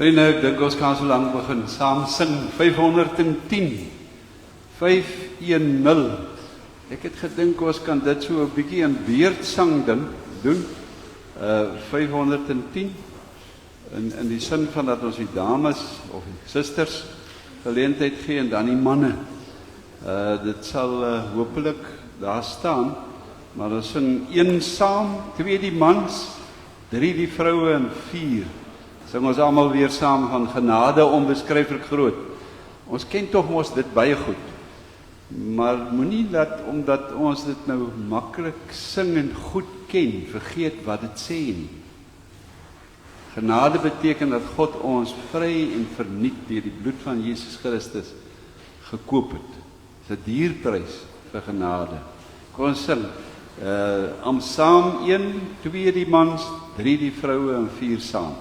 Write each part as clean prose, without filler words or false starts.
Vriende, ek dink ons kan so lank begin saam sing 510. 510. Ek het gedink ons kan dit so 'n bietjie in beurtsang doen. 510 in die sin van dat ons die dames of die susters geleentheid gee en dan die manne. Dit sal hopelik daar staan, maar ons sing 1 saam, 2 die mans, 3 die vroue en 4. Sing ons almal weer saam van genade onbeskryflik groot. Ons ken tog mos dit baie goed. Maar moenie dat omdat ons dit nou maklik sing en goed ken, vergeet wat dit sê nie. Genade beteken dat God ons vry en verniet deur die bloed van Jesus Christus gekoop het. Dis 'n dierprys vir genade. Kom ons sing. Saam 1, 2 die mans, 3 die vroue en 4 saam.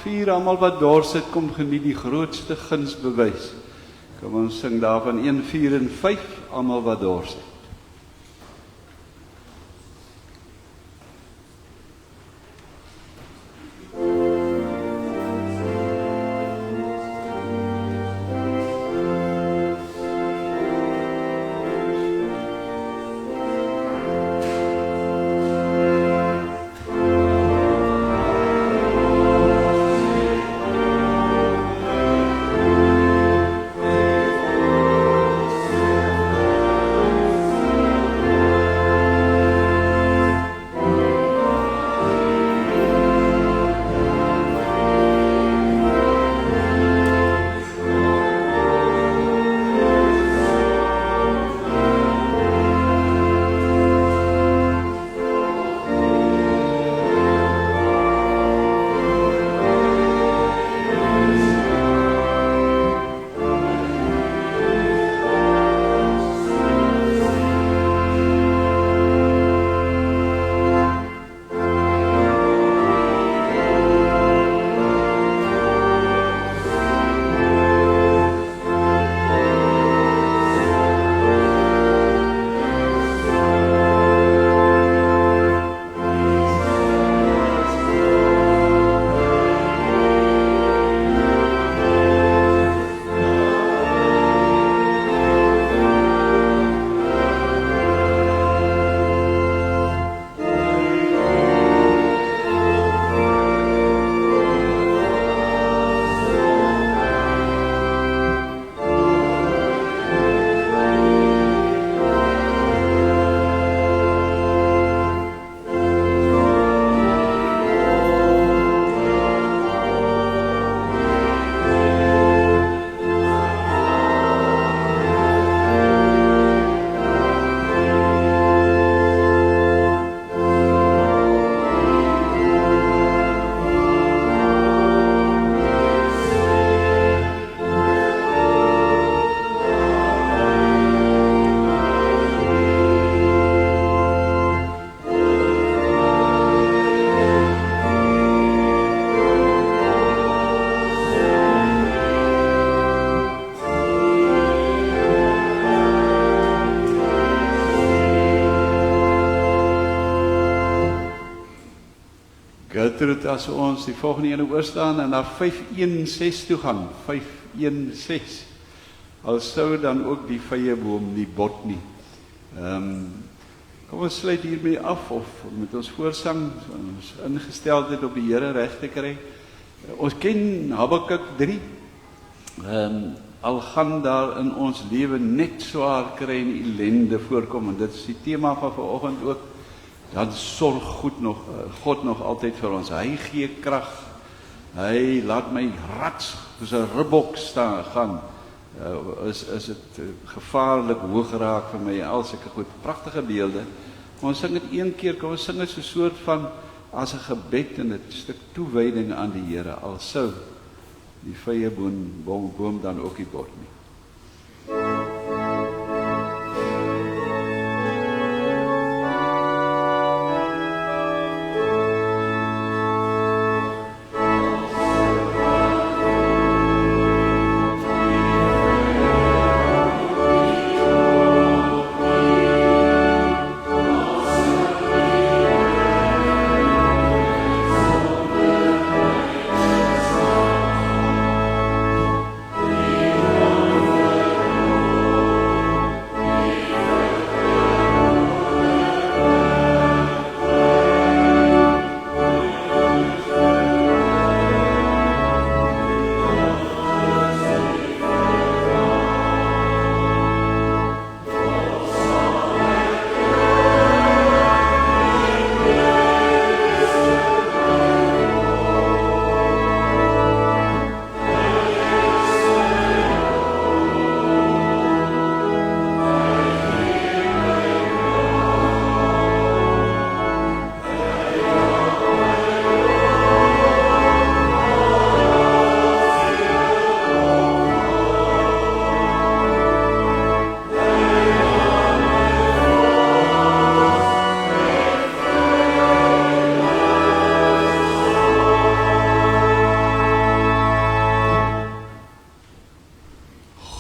Vier almal wat daar sit, kom geniet die grootste gunsbewys. Kom ons sing daarvan 1, 4 en 5, almal wat daar sit. Gertrude, as ons die volgende ene oorstaan en na 516 toe gaan, 516, al sou dan ook die vyeboom nie bot nie. Kom ons sluit hiermee af, of met ons voorsang, ons ingesteldheid op die Here reg te kry. Ons ken Habakuk 3, al gaan daar in ons lewe net swaar kry en ellende voorkom, en dit is die tema van vanoggend ook, dan sorg God nog altyd vir ons. Hy gee krag, hy laat my rats soos 'n ribbok gaan. Is dit gevaarlik hoog raak vir my, al sulke goed, pragtige beelde. Ons sing dit een keer, kom ons sing dit so 'n soort van as 'n gebed en 'n stuk toewyding aan die Here, al sou die vyeboom dan ook nie bot nie.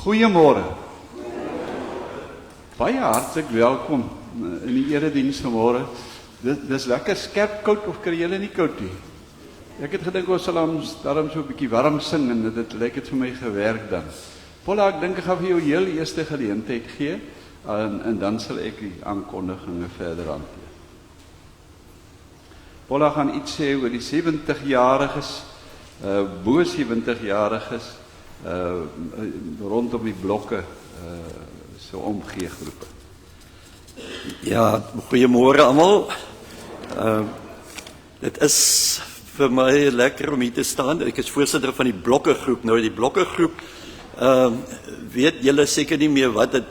Goeiemôre. Baie hartlik welkom in die erediens vanmôre. Dis lekker skerp koud, of kry julle nie koud nie? Ek het gedink ons sal daarom so 'n bietjie warm sing en dit lyk het vir my gewerk dan. Paula, ek dink ek gaan vir jou heel eerste geleentheid gee en dan sal ek die aankondiginge verder hanteer. Paula gaan iets sê oor die 70-jariges, bo 70-jariges, rondom die blokke, so omgee groepe. Ja, goeiemôre almal. Dit is vir my lekker om hier te staan. Ek is voorsitter van die blokkegroep. Nou die blokkegroep, weet julle seker nie meer wat dit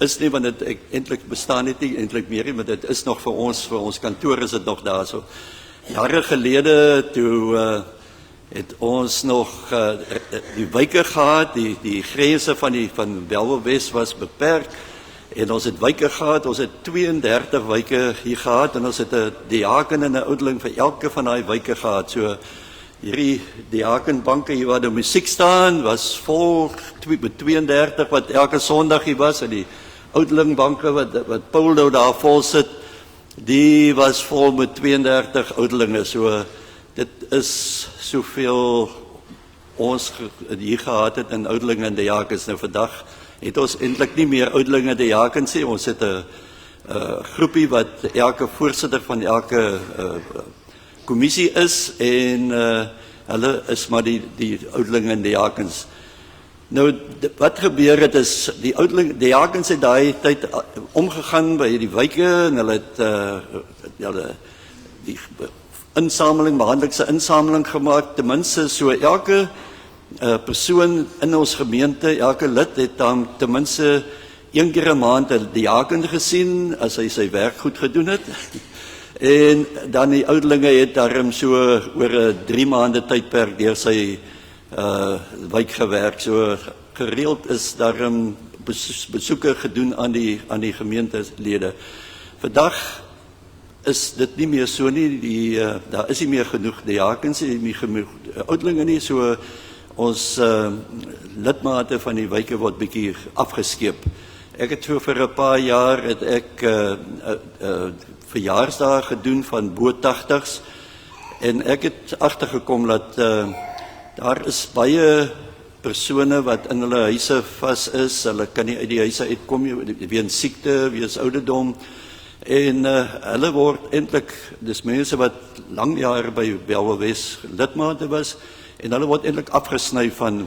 is nie, want dit eintlik bestaan dit nie eintlik meer nie, maar dit is nog vir ons kantoor is dit nog daar so. Jare gelede toe het ons nog die wyke gehad, die grense van Bellville Wes was beperk, en ons het wyke gehad, ons het 32 wyke hier gehad, en ons het 'n diaken en 'n oudeling vir elke van daai wyke gehad. So hierdie diakenbanke hier waar die musiek staan, was vol met 32 wat elke Sondag hier was, en die oudelingbanke wat Paul nou daar vol sit, die was vol met 32 oudelinge. So dit is soveel ons hier gehad het in oudelinge en diakens. Nou vandag het ons eintlik nie meer oudelinge en diakens nie. Ons het 'n groepie wat elke voorsitter van elke kommissie is, en hulle is maar die oudelinge en diakens. Nou wat gebeur het is, die diakens het daai tyd omgegaan by die wyke, en hulle het die insameling, maandelikse insameling gemaak, ten minste so elke persoon in ons gemeente, elke lid het dan ten minste een keer 'n maand 'n diaken gesien as hy sy werk goed gedoen het. En dan die oudelinge het daarom so oor 'n 3 maande tydperk deur sy wijk gewerk. So gereeld is daarom besoeke gedoen aan die gemeentelede. Vandag is dit nie meer so nie, daar is nie meer genoeg diakens, nie meer genoeg oudelinge nie, so ons lidmate van die wyke word bietjie afgeskeep. Ek het so vir 'n paar jaar verjaarsdae gedoen van bo 80's, En ek het agtergekom dat daar is baie persone wat in hulle huise vas is, hulle kan nie uit die huise uitkom nie, weens siekte, weens ouderdom, en hulle word eintlik, dis mense wat lang jare by Bellville lidmate was, en hulle word eintlik afgesny van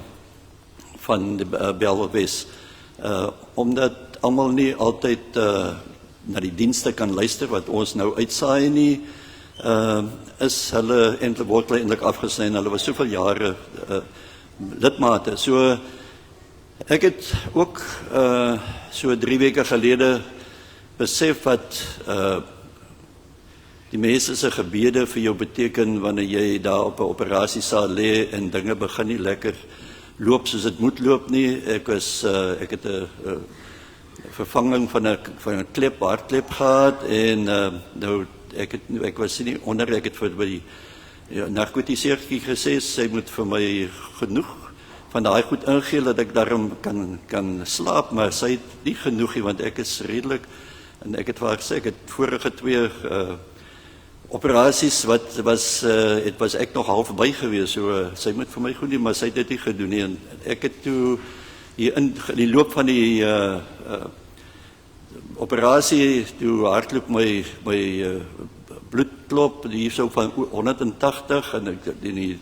die Bellville, omdat almal nie altyd na die dienste kan luister wat ons nou uitsaai nie, is hulle eintlik word hulle eintlik afgesny en hulle was soveel jare lidmate. So ek het ook so 3 weke gelede besef wat die mense se gebede vir jou beteken wanneer jy daar op 'n operasiesaal lê en dinge begin nie lekker loop soos dit moet loop nie. Ek het 'n vervanging van 'n hartklep gehad en nou ek was nie onder, ek het vir die narkotiseertjie gesê, sy moet vir my genoeg van daai goed ingee dat ek daarom kan slaap, maar sy het nie genoeg nie, want ek is redelik, en ek het vir haar gesê, ek het vorige 2 operasies, het was ek nog half by gewees, so sy moet vir my goed nie, maar sy het dit nie gedoen nie, en ek het toe hier in die loop van die operasie, toe hardloop my bloedklop, die is so van 180, en die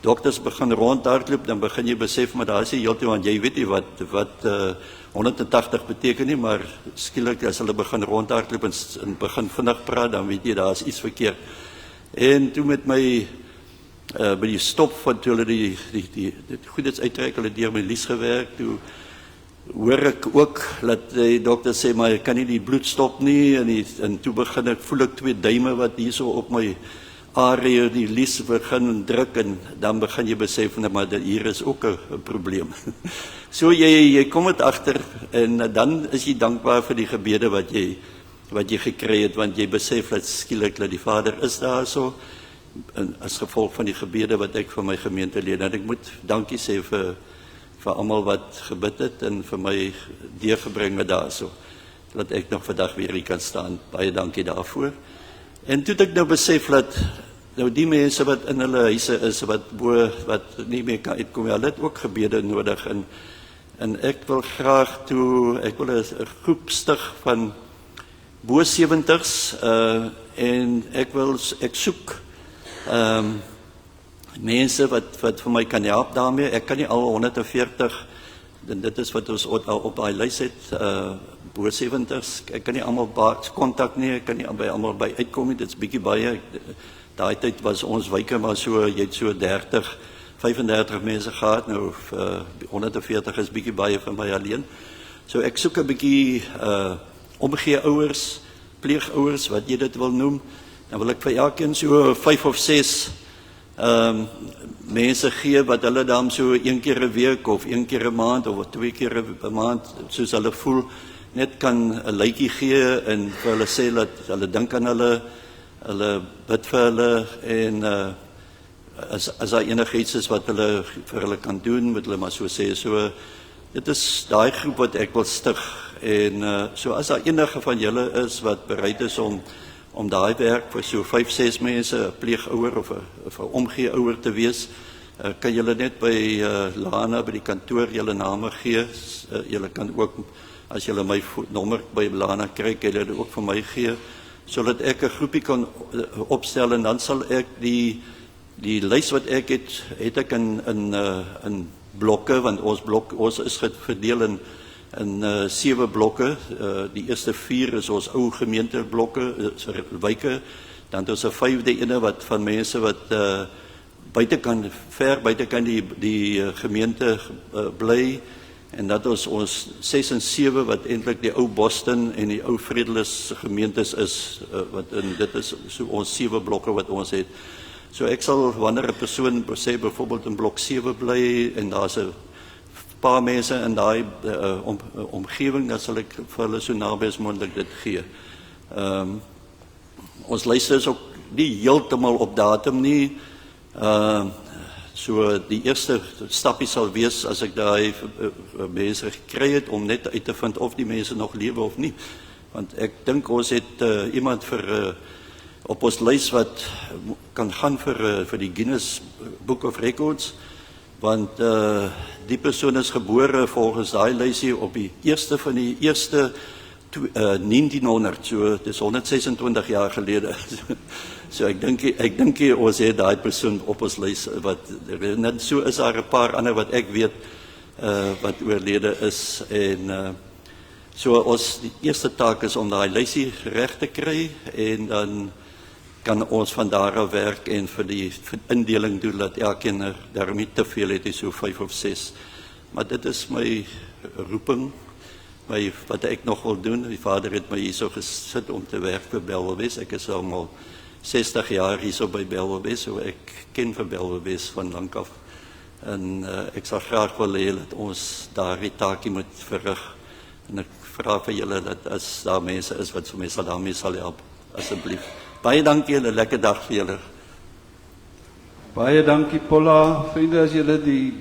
dokters begin rondhardloop, dan begin jy besef, maar daar is nie heeltyd, want jy weet nie wat 180 beteken nie, maar skielik as hulle begin rondhardloop en begin vinnig praat, dan weet jy, daar is iets verkeerd. En toe met my, by die stop van toe hulle die goedheids uitreik, hulle deur my lies gewerk, toe hoor ek ook, dat die dokter sê, maar ek kan nie die bloed stop nie, en toe voel ek 2 duime wat hier so op my area, die lies begin druk, en dan begin jy besef, maar hier is ook 'n probleem. So jy kom het agter, en dan is jy dankbaar vir die gebede wat jy gekry het, want jy besef dat skielik dat die Vader is daar so, en as gevolg van die gebede wat ek vir my gemeentelede, en ek moet dankie sê vir almal wat gebid het, en vir my deurgebring het daar so, dat ek nog vandag weer hier kan staan. Baie dankie daarvoor. En toe het ek nou besef dat nou die mense wat in hulle huise is, wat nie meer kan uitkom, hulle het ook gebede nodig, en ek wil graag ek wil 'n groep stig van bo 70s, en ek soek mense wat vir my kan help daarmee. Ek kan nie al 140, dit is wat ons op daai lys het, bo 70s, ek kan nie almal kontak nie, ek kan nie by almal by uitkom nie, dit is bietjie baie. Daai tyd was ons wyke maar so, jy het so 30, 35 mense gehad, nou 140 is bietjie baie vir my alleen. So ek soek 'n bietjie omgee ouers, pleegouers, wat jy dit wil noem, dan wil ek vir elkeen so 5 of 6 mense gee wat hulle dan so 1 keer 'n week of 1 keer 'n maand of 2 keer 'n maand, soos hulle voel, net kan 'n lykie gee en vir hulle sê dat hulle dink aan hulle bid vir hulle, en as daar enigiets is wat hulle vir hulle kan doen, moet hulle maar so sê. So dit is daai groep wat ek wil stig, en so as daar enige van julle is wat bereid is om daai werk vir so 5, 6 mense, 'n pleegouer of 'n omgeeouer te wees, kan julle net by Lana by die kantoor julle name gee. Julle kan ook, as julle my nommer by Lana kry, kan julle dit ook vir my gee, sodat ek 'n groepie kan opstel, en dan sal ek die lys wat ek het ek in blokke, want ons is verdeel in 7 blokke. Die eerste 4 is ons ou gemeenteblokke, wyke, dan het ons 'n 5de ene wat van mense wat ver buitekant die gemeente bly, en dat ons 6 en 7 wat eintlik die ou Boston en die ou Vredelis gemeentes is, dit is so ons 7 blokke wat ons het. So ek sal, wanneer 'n persoon sê byvoorbeeld in blok 7 bly, en daar's 'n paar mense in daai omgewing, dan sal ek vir hulle so naby as moontlik dit gee. Ons luister is ook nie heeltemal op datum nie. So die eerste stappie sal wees as ek daai mense gekry het, om net uit te vind of die mense nog lewe of nie. Want ek dink ons het iemand vir op ons lys wat kan gaan vir die Guinness Book of Records, want die persoon is gebore volgens daai lysie op die eerste van die eerste 1900, so dis 126 jaar gelede. So ek dink ons het daai persoon op ons lys wat net so is daar 'n paar ander wat ek weet wat oorlede is en so ons die eerste taak is om daai lysie reg te kry en dan kan ons van daar af werk en vir die indeling doen dat elkeen daarom nie te veel het, so 5 of 6. Maar dit is my roeping, wat ek nog wil doen. Die vader het my hierso gesit om te werk vir Bellwes. Ek is al 60 jaar hierso by Bellwes, so ek ken vir Bellwes van lank af. En ek sal graag wil hê dat ons daardie taakie moet verrig. En ek vra vir julle dat as daar mense is wat vir my daarmee sal help, asseblief. Baie dankie, julle lekker dag vir julle. Baie dankie Paula, vriende, as julle die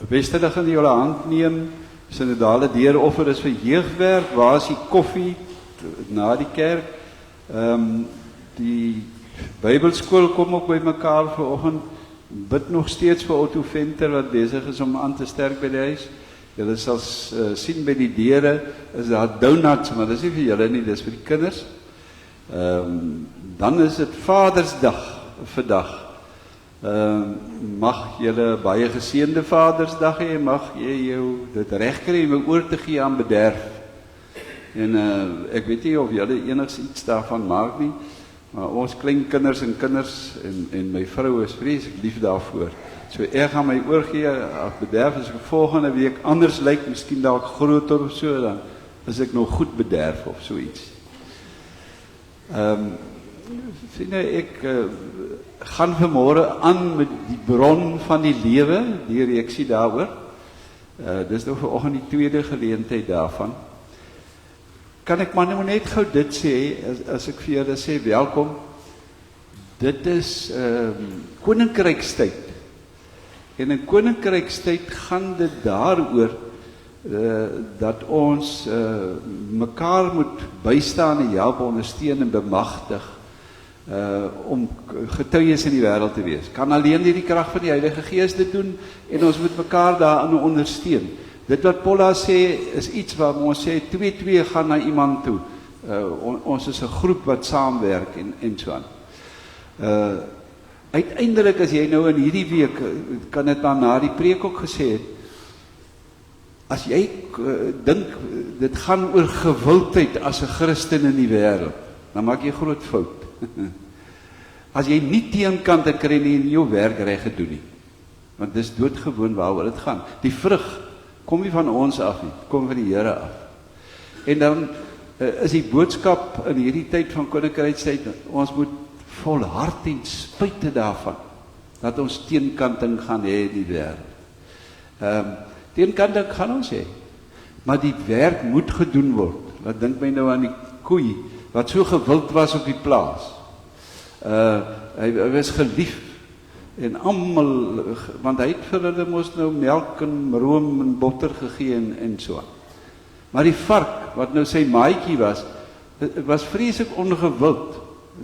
Westerlig in julle hand neem, synodale deuroffer is vir jeugwerk, waar is die koffie na die kerk, die Bybelskool kom ook by mekaar vanoggend, bid nog steeds vir Otto Venter wat besig is om aan te sterk by die huis. Julle sal sien by die deure is daar donuts, maar dis nie vir julle nie, dis vir die kinders. Dan is dit Vadersdag vandag. Mag julle baie geseënde Vadersdag hê, mag jy jou dit reg kry om oor te gee aan bederf. En ek weet nie of julle enigiets daarvan maak nie, maar ons kleinkinders en my vrou is vreeslik lief daarvoor. So ek gaan my oorgee aan bederf, as ek volgende week anders lyk, miskien dalk groter of so, dan is ek nog goed bederf of so iets. Ek gaan vanmôre aan met die bron van die lewe, die reeksie daaroor. Dis nou vanoggend die tweede geleentheid daarvan. Kan ek maar nou net gou dit sê, as ek vir julle sê, welkom. Dit is koninkrykstyd. En in koninkrykstyd gaan dit daaroor dat ons mekaar moet bystaan en help, ondersteun en bemagtig om getuies in die wêreld te wees. Kan alleen deur die krag van die Heilige Gees dit doen en ons moet mekaar daarin ondersteun. Dit wat Paula sê is iets wat ons sê 2-2 gaan na iemand toe. Ons is 'n groep wat saamwerk en so aan. Uiteindelik as jy nou in hierdie week kan dit dan na die preek ook gesê het, as jy dink dit gaan oor gewildheid as 'n Christen in die wêreld, dan maak jy groot fout. As jy nie teenkante kry nie en jou werk reg gedoen nie, want dis doodgewoon waaroor dit gaan. Die vrug kom nie van ons af nie, kom van die Here af. En dan is die boodskap in hierdie tyd van koninkrykstyd, ons moet volhard en spite daarvan dat ons teenkanting gaan hê in die wêreld. Teenkanting gaan ons hê, maar die werk moet gedoen word. Wat dink my nou aan die koei wat so gewild was op die plaas. Hy was gelief en almal, want hy het vir hulle mos nou melk en room en botter gegee en so. Maar die vark wat nou sy maatjie was vreeslik ongewild.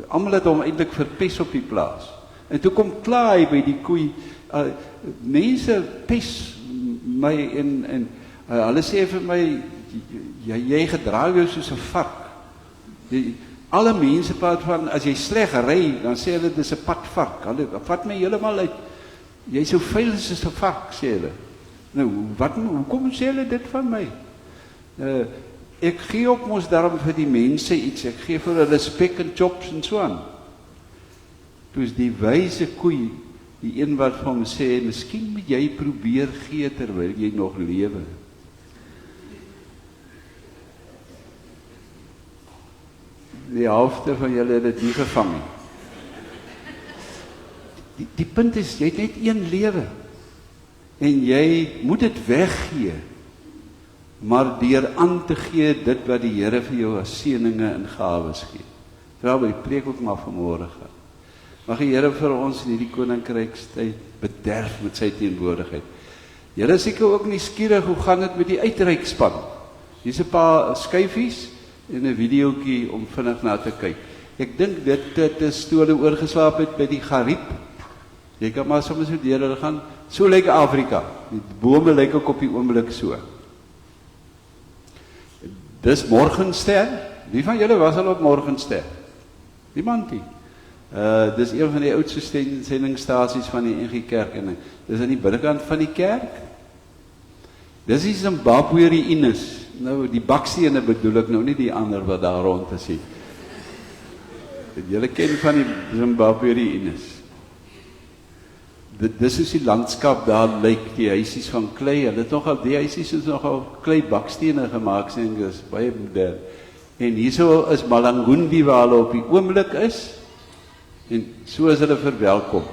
Almal het hom eintlik verpes op die plaas. En toe kom kla hy by die koei, mense pes my en hulle sê vir my, jy gedra jou soos 'n vark. Alle mense praat van, as jy sleg ry, dan sê hulle, dis 'n padvark. Hulle vat my heeltemal uit. Jy so vuil soos 'n vark, sê hulle. Nou, hoekom sê hulle dit van my? Ek gee op mos daarom vir die mense iets. Ek gee vir hulle spek en chops en so aan. Toe is die wyse koei, die een wat vir hom sê, miskien moet jy probeer gee terwyl jy nog lewe. Die helfte van julle het dit nie gevang nie. Die punt is, jy het net een lewe. En jy moet dit weggee. Maar deur aan te gee dit wat die Here vir jou as seëninge en gawes gee. Terwyl die preek ook maar vanmôre gaan. Mag die Here vir ons in hierdie koninkrykstyd bederf met sy teenwoordigheid. Julle is seker ook nuuskierig, hoe gaan dit met die uitreikspan? Hier's 'n paar skyfies en 'n videoetjie om vinnig na te kyk. Ek dink dit is toe hulle oorgeslaap het by die Gariep. Jy kan maar soms so deur hulle gaan. So lyk Afrika. Die bome lyk ook op die oomblik so. Dis Morgenster. Wie van julle was al op Morgenster? Niemand nie. Dis een van die oudste sendingstasies van die NG Kerk en dis aan die binnekant van die kerk. Dis die Zimbabwe-Ines. Nou die bakstene bedoel ek nou nie die ander wat daar rond is nie. Julle ken van die Zimbabwe-Ines. Dis is die landskap daar lyk, die huisies van klei. Hulle het nogal die huisies is nogal klei bakstene gemaak, sê ek, dis baie modern. En hierso is Malangundi waar hulle op die oomblik is. En so is hulle verwelkom.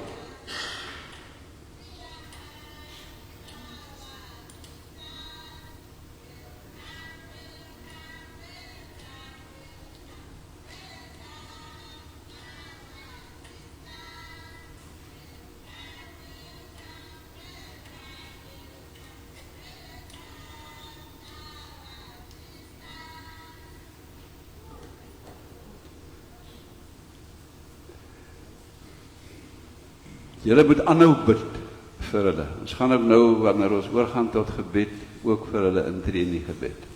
Julle moet aanhou bid vir hulle. Ons gaan ook nou, wanneer ons oorgaan tot gebed, ook vir hulle intree in die gebed.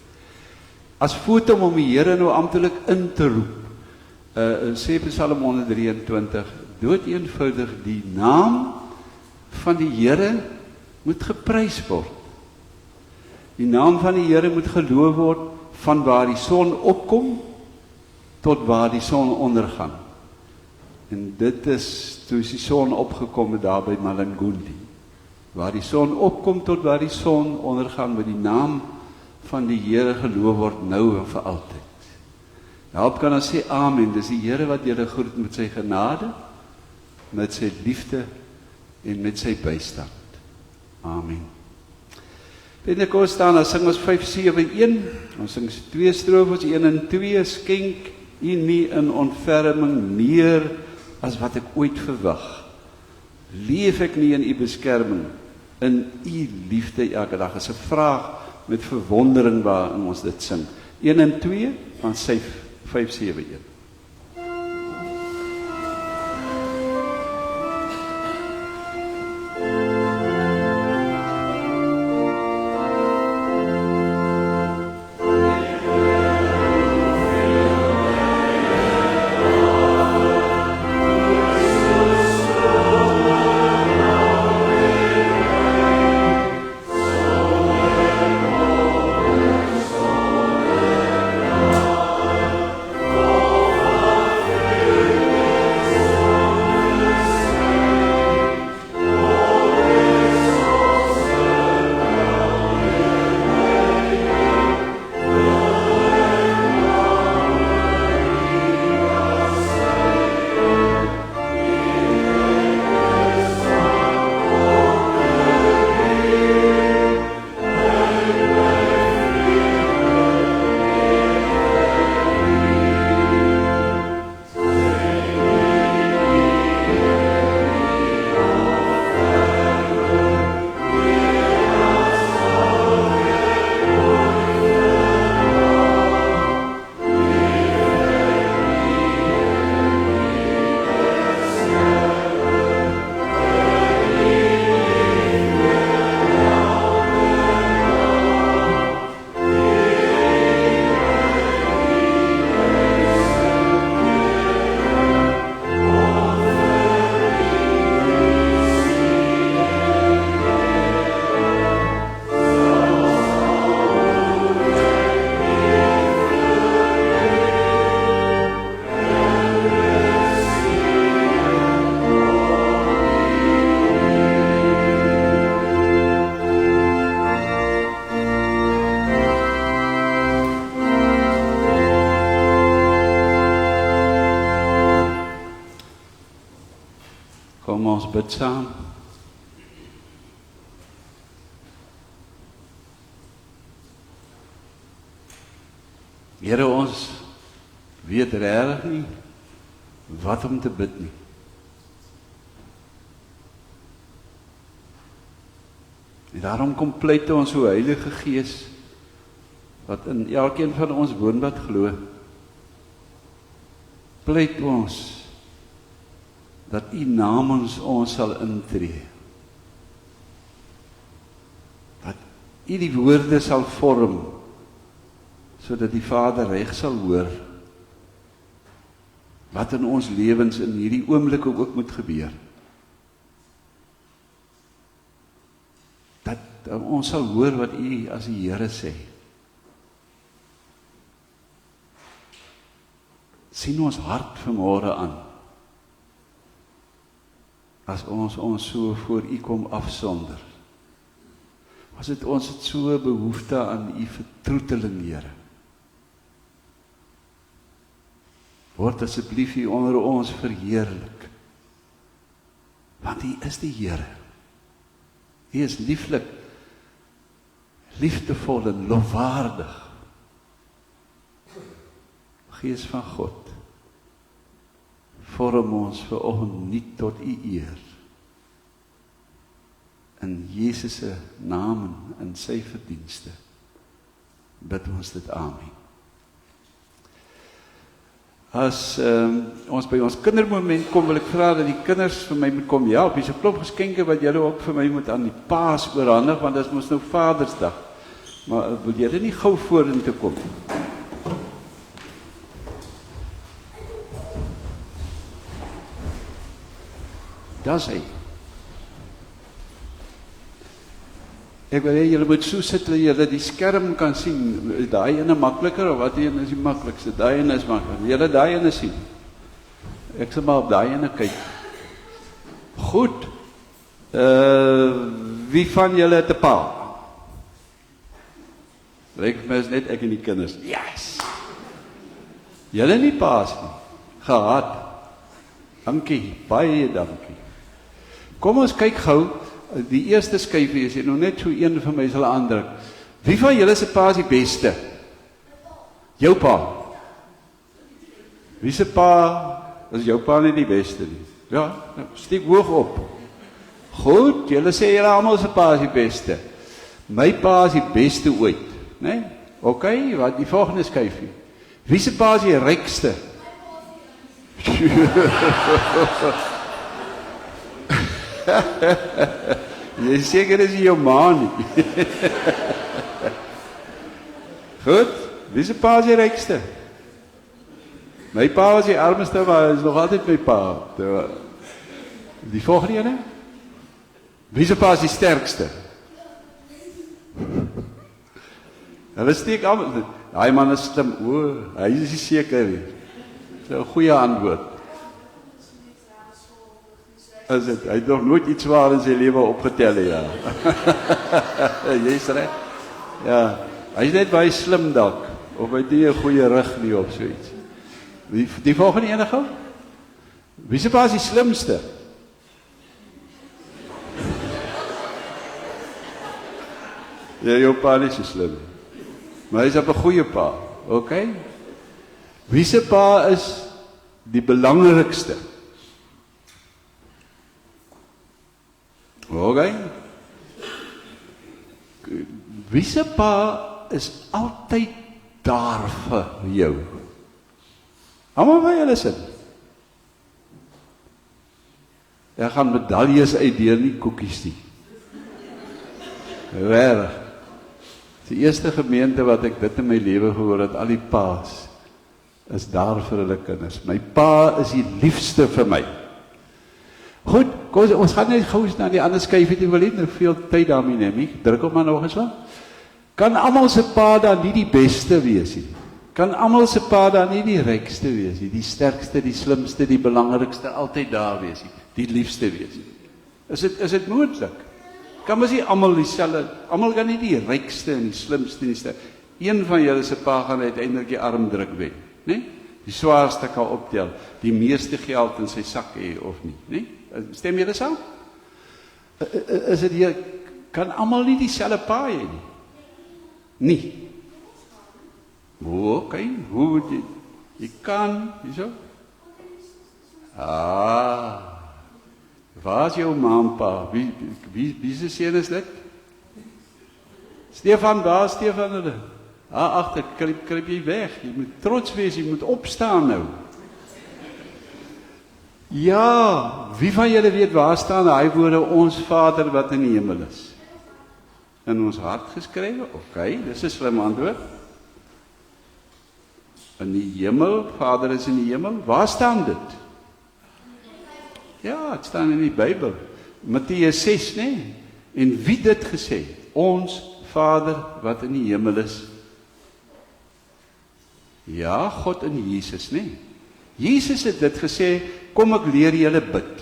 As voetem om die Here nou amptelik in te roep, sê Psalm 123, dood eenvoudig, die naam van die Here moet geprys word. Die naam van die Here moet geloof word, van waar die son opkom, tot waar die son ondergaan. En dit is, toe is die son opgekom daar by Malangundi. Waar die son opkom tot waar die son ondergaan, met die naam van die Here geloof word nou en vir altyd. Daarop kan ons sê amen, dis die Here wat julle groet met sy genade, met sy liefde en met sy bystand. Amen. Binnenkort staan, dan sing ons 571, ons sing 2 strofes, 1 en 2, skenk u nie in ontferming meer as wat ek ooit verwag. Leef ek nie in u beskerming, in u liefde elke dag? Is 'n vraag met verwondering waarin ons dit sing. 1 en 2 van 571. Kom ons bid saam. Here, ons weet regtig nie wat om te bid nie. En daarom kom pleit ons o Heilige Gees wat in elkeen van ons woon wat glo. pleit ons dat U namens ons sal intree. Dat U die woorde sal vorm, sodat die Vader reg sal hoor wat in ons lewens in hierdie oomblikke ook moet gebeur. Dat ons sal hoor wat U as die Here sê. Sien ons hart vanmôre aan, as ons so voor U kom afsonder. Was dit ons het so behoefte aan U vertroeteling, Here. Word asseblief U onder ons verheerlik, want U is die Here. U is lieflik, liefdevol en lofwaardig. Gees van God, vorm ons vanoggend nuut tot U eer. In Jesus se naam en in sy verdienste bid ons dit. Amen. As ons by ons kindermoment kom, wil ek vra dat die kinders vir my moet kom help. Hier's 'n klomp geskenke wat julle ook vir my moet aan die paas oorhandig, want dit is mos nou Vadersdag. Maar wil julle nie gou vorentoe kom? Dis hy. Ek wil hê julle moet so sit dat julle die skerm kan sien. Daai ene makliker of wat een is die maklikste? Daai ene is makliker. Julle daai ene sien. Ek sal maar op daai ene kyk. Goed. Wie van julle het 'n pa? Lyk my is net ek en die kinders. Yes. Julle nie paas nie. Gehad. Dankie, baie dankie. Kom ons kyk gou, die eerste skyfie is nog net so een van my sal aandruk. Wie van julle se pa is die beste? Jou pa. Wie se pa is jou pa nie die beste nie? Ja, steek hoog op. Goed, julle sê julle almal se pa is die beste. My pa is die beste ooit, né? Okay, wat die volgende skyfie? Wie se pa is die rykste? Jy seker is jou ma nie. Goed, wie se pa is die rykste? My pa was die armste, maar is nog altyd my pa. Die volgende ene? Wie se pa is die sterkste? Hulle steek almal. Daai man is slim. O, hy is nie seker nie. Dis 'n goeie antwoord. Is dit? Hy het nog nooit iets waar in sy lewe opgetel, ja. Jy's reg. Ja, hy is net baie slim dalk, of hy het nie 'n goeie rug nie of so iets. Die volgende ene gou? Wie se pa is die slimste? Ja, jou pa is so slim. Maar hy is op 'n goeie pa, okay? Wie se pa is die belangrikste? Okay. Wie se pa is altyd daar vir jou? Almal by julle sit. Ek gaan medaljes uitdeel, nie koekies nie. Regtig. Die eerste gemeente wat ek dit in my lewe gehoor het, al die paas is daar vir hulle kinders. My pa is die liefste vir my. Goed, kom, ons gaan net gou na die ander skyfie toe, wil nie nou veel tyd daarmee neem nie. Druk op maar nog eens wat. Kan almal se pa dan nie die beste wees nie? Kan almal se pa dan nie die rykste wees nie? Die sterkste, die slimste, die belangrikste, altyd daar wees nie? Die liefste wees nie? Is dit moontlik? Kan mos nie almal dieselfde, almal kan nie die rykste en die slimste en die sterkste. Een van julle se pa gaan uiteindelik die armdruk wen, né? Die swaarste kan optel, die meeste geld in sy sak hê of nie, né? Stem julle saam? Is dit hier, kan almal nie dieselfde pa hê nie? Nie. Okay, hoe moet jy kan, hierso? Waar is jou ma en pa? Wie se seun is dit? Stefan, waar is Stefan hulle? Agter, kruip jy weg. Jy moet trots wees, jy moet opstaan nou. Ja, wie van julle weet waar staan daai woorde, ons Vader wat in die hemel is? In ons hart geskrywe? Ok, dis 'n slim antwoord. In die hemel, Vader is in die hemel. Waar staan dit? Ja, dit staan in die Bybel. Matteus 6, nee. En wie dit gesê? Ons Vader wat in die hemel is. Ja, God in Jesus, nee. Jesus het dit gesê, kom ek leer julle bid.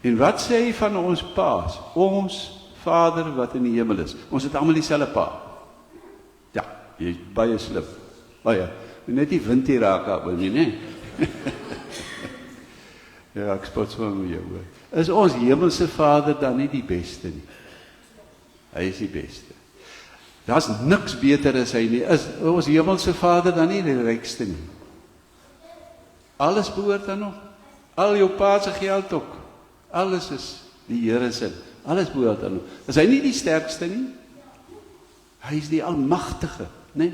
En wat sê hy van ons paas? Ons Vader wat in die hemel is. Ons het almal dieselfde pa. Ja, jy is baie slim. Baie. Net die wind hier raak op nie, nee. Ja, ek spot so met jou hoor. Is ons hemelse Vader dan nie die beste nie? Hy is die beste. Daar's niks beter as hy nie. Is ons hemelse Vader dan nie die rykste nie? Alles behoort aan hom. Al jou pa se geld ook. Alles is die Here se. Alles behoort aan hom. Is hy nie die sterkste nie? Hy is die almagtige, né?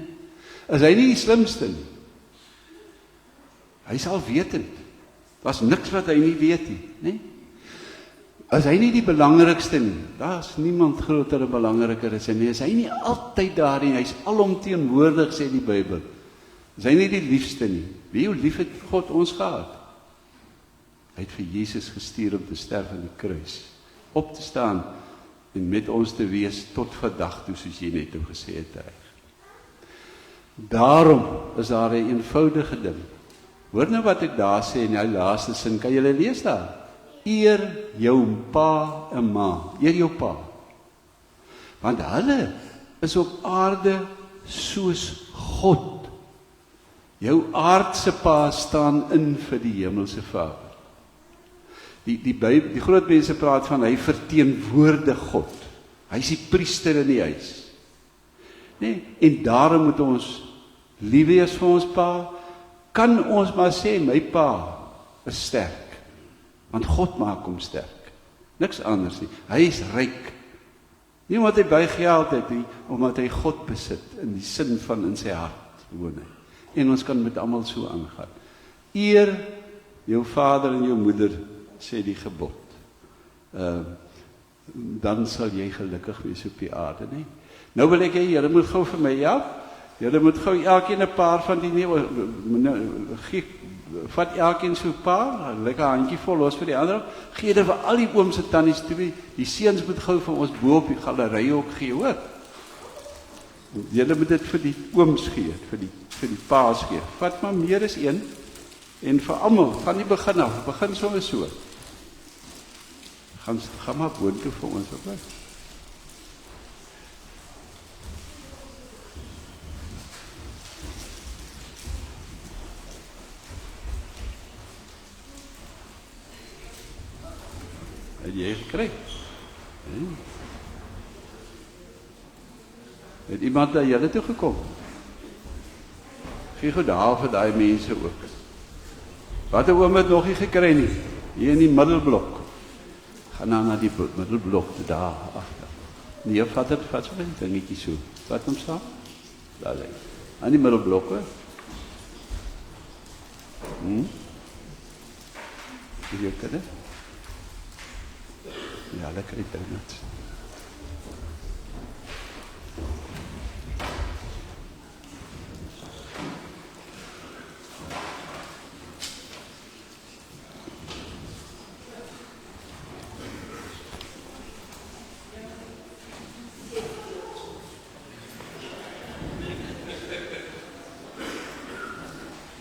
Is hy nie die slimste nie? Hy is alwetend. Daar's niks wat hy nie weet nie, né? Is hy nie die belangrikste nie? Daar's niemand groter en belangriker as hy nie. Is hy nie altyd daar nie? Hy's alomteenwoordig, sê die Bybel. Is hy nie die liefste nie? Wie hoe lief het God ons gehad? Hy het vir Jesus gestuur om te sterf aan die kruis, op te staan en met ons te wees tot vandag toe, soos jy net gesê het. Daarom is daar 'n eenvoudige ding. Hoor nou wat ek daar sê in die laaste sin, kan julle lees daar? Eer jou pa en ma, eer jou pa. Want hulle is op aarde soos God. Jou aardse pa staan in vir die hemelse Vader. Die groot mense praat van hy verteenwoordig God. Hy is die priester in die huis. Nee, en daarom moet ons lief wees vir ons pa. Kan ons maar sê my pa is sterk, want God maak hom sterk. Niks anders nie. Hy is ryk. Nie omdat hy baie geld het nie, omdat hy God besit in die sin van in sy hart woon hy. En ons kan met almal so aangaan. Eer jou vader en jou moeder, sê die gebod. Dan sal jy gelukkig wees op die aarde, nie? Nou wil ek hê, julle moet gou vir my help. Julle moet gou elkeen 'n paar van die vat elkeen so 'n paar, lekker handjie vol los vir die ander. Gee dit vir al die ooms en tannies toe. Die seuns moet gou vir ons bo op die galery ook gee, hoor. Julle moet dit vir die ooms gee, vir die paas gee. Vat maar meer as een en vir almal van die begin af. Begin sommer so. Gaan maar boontoe vir ons op. Het jy gekry? Het iemand na julle toe gekom? Gee goed daar vir daai mense ook. Wat 'n oom het nog nie gekry nie. Hier in die middelblok. Gaan nou na die middelblok daar agter. Nee, vat so 'n dingetjie so. Wat hom staan? Daar lê. Aan die middelblokke. Jy kan dit. Ja, lekker die donuts.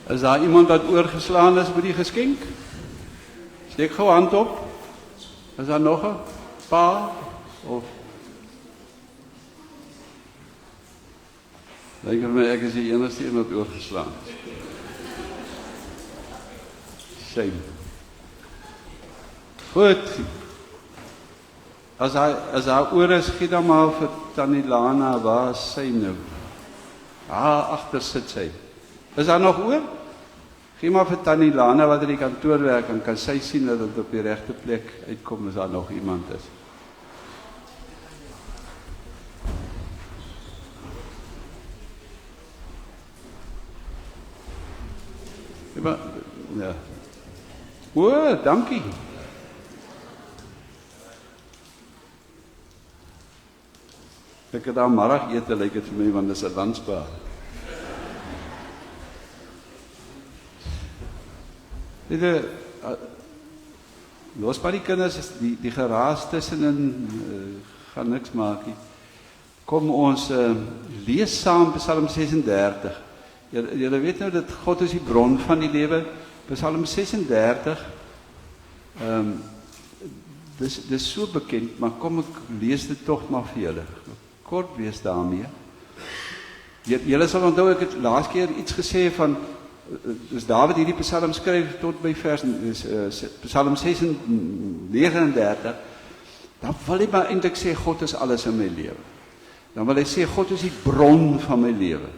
Is daar iemand wat oorgeslaan is met die geskenk? Steek gou hand op. Is daar nog 'n pa of Dink vir my ek is die enigste een wat oorgeslaan is. Shame. Goed. As hy oor is, gee dan maar vir Tannie Lana, waar is sy nou? Agter sit sy. Is daar nog oor? Gee maar vir Tannie Lana wat in die kantoor werk, en kan sy sien dat dit op die regte plek uitkom, as daar nog iemand is. Ja. O, dankie. Ek het aan middagete lyk dit vir my, want dis 'n dansbaar. Weet jy, los maar die kinders, die geraas tussenin gaan niks maak nie. Kom ons lees saam Psalm 36. Julle weet nou dat God is die bron van die lewe. Psalm 36, dis so bekend, maar kom ek lees dit tog maar vir julle. Kort wees daarmee. Julle sal onthou, ek het laas keer iets gesê van, dus David hierdie Psalm skryf tot by vers, Psalm 39, dan wil hy maar eintlik sê, God is alles in my lewe. Dan wil hy sê, God is die bron van my lewe.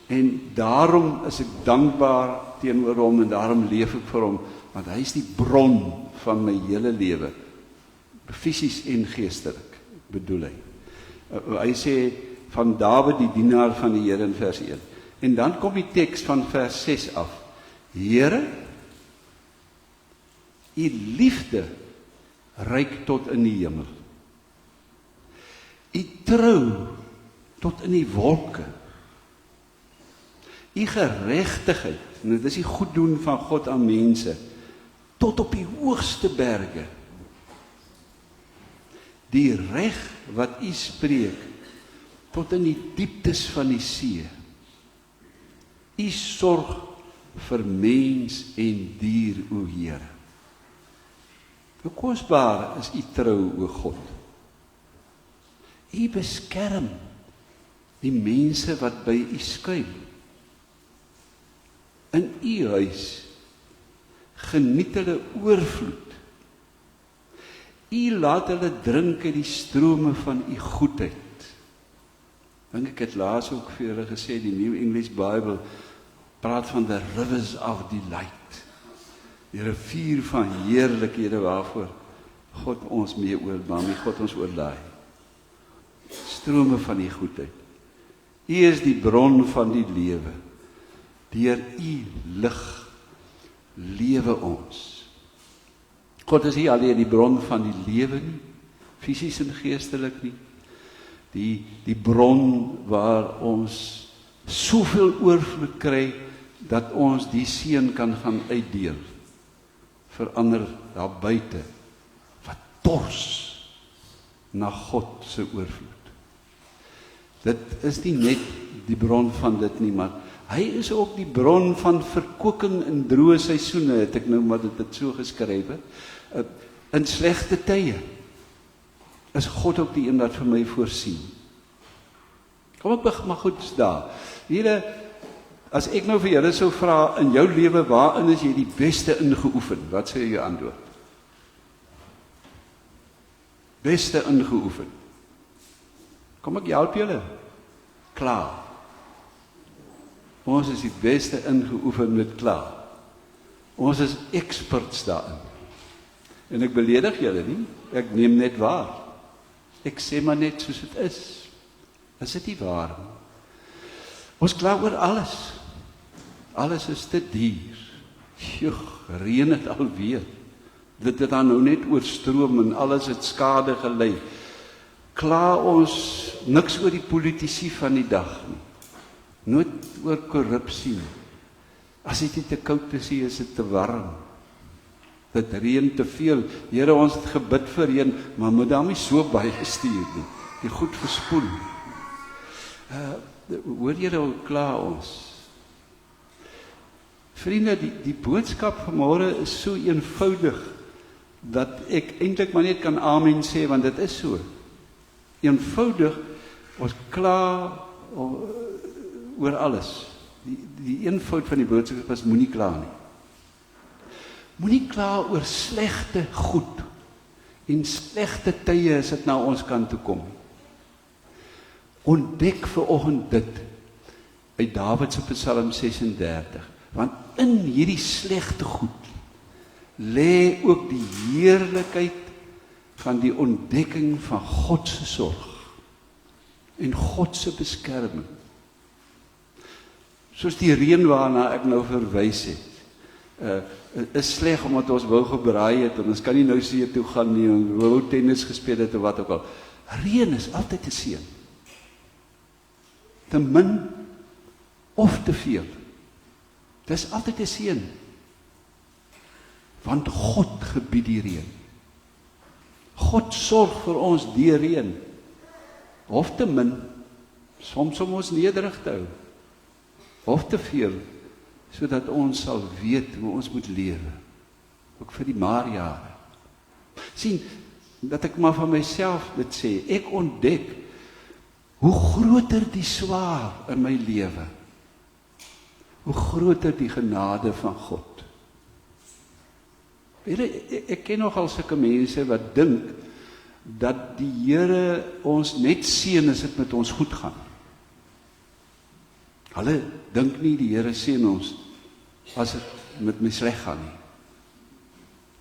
En daarom is ek dankbaar teenoor hom, en daarom leef ek vir hom, want hy is die bron van my hele lewe, fisies en geestelik, bedoel hy. Hy sê, van David die dienaar van die Here in vers 1. En dan kom die teks van vers 6 af. Here, u liefde reik tot in die hemel. U trou tot in die wolke. U geregtigheid, en dit is die goeddoen van God aan mense, tot op die hoogste berge. Die reg wat u spreek, tot in die dieptes van die see. U sorg vir mens en dier, o Here. Hoe kosbaar is u trou, o God. U beskerm die mense wat by u skuil. In u huis geniet hulle oorvloed. U laat hulle drink uit die strome van u goedheid. Ek het laas ook vir julle gesê, die New English Bible praat van the rivers of delight. Die rivier van heerlikhede waarvoor God ons mee waarmee God ons oorlaai. Strome van die goedheid. U is die bron van die lewe. Deur u lig lewe ons. God is nie alleen die bron van die lewe nie, fisies en geestelik nie. Die bron waar ons soveel oorvloed kry, dat ons die seën kan gaan uitdeel vir ander daar buite wat dors na God se oorvloed. Dit is nie net die bron van dit nie, maar hy is ook die bron van verkoeking in droë seisoene, het ek nou maar dit so geskryf het. In slegte tye is God ook die een wat vir my voorsien. Kom ek begin maar goed daar. Here, as ek nou vir julle sou vra, in jou lewe, waarin is jy die beste ingeoefen? Wat sê jy antwoord? Beste ingeoefen. Kom ek help julle? Klaar. Ons is die beste ingeoefen met klaar. Ons is experts daarin. En ek beledig julle nie, ek neem net waar. Ek sê maar net soos dit is. Is dit nie waar nie? Ons kla oor alles. Alles is te duur. Joeg, reën het alweer. Dit het dan nou net oorstroom en alles het skade gelei. Kla ons niks oor die politici van die dag nie. Nooit oor korrupsie nie. As dit nie te koud is, is dit te warm. Dit reën te veel. Here, ons het gebid vir reën, maar moet daarmee so baie gestuur nie. Die goed verspoel. Hoor julle hoe kla ons? Vriende, die boodskap vanmôre is so eenvoudig, dat ek eintlik maar net kan amen sê, want dit is so. Eenvoudig, ons kla oor alles. Die eenvoud van die boodskap is, moenie kla nie. Moenie kla oor slegte goed, en slegte tye as dit na ons kant toe kom. Ontdek vanoggend dit, uit Dawid se Psalm 36, want in hierdie slegte goed, lê ook die heerlikheid van die ontdekking van God se sorg, en God se beskerming. Soos die reën waarna ek nou verwys het, is sleg omdat ons wou gebraai het, en ons kan nie nou see toe gaan nie, en wou tennis gespeel het, of wat ook al. Reën is altyd 'n seën. Te min, of te veel. Dis altyd 'n seën. Want God gebied die reën. God sorg vir ons deur reën. Of te min, soms om ons nederig te hou. Of te veel, sodat ons sal weet hoe ons moet lewe. Ook vir die maarjare. Sien, dat ek maar van myself dit sê, ek ontdek hoe groter die swaar in my lewe, hoe groter die genade van God. Ek ken nogal sulke mense wat dink dat die Here ons net seën as dit met ons goed gaan. Hulle dink nie die Here seën ons as dit met my sleg gaan nie.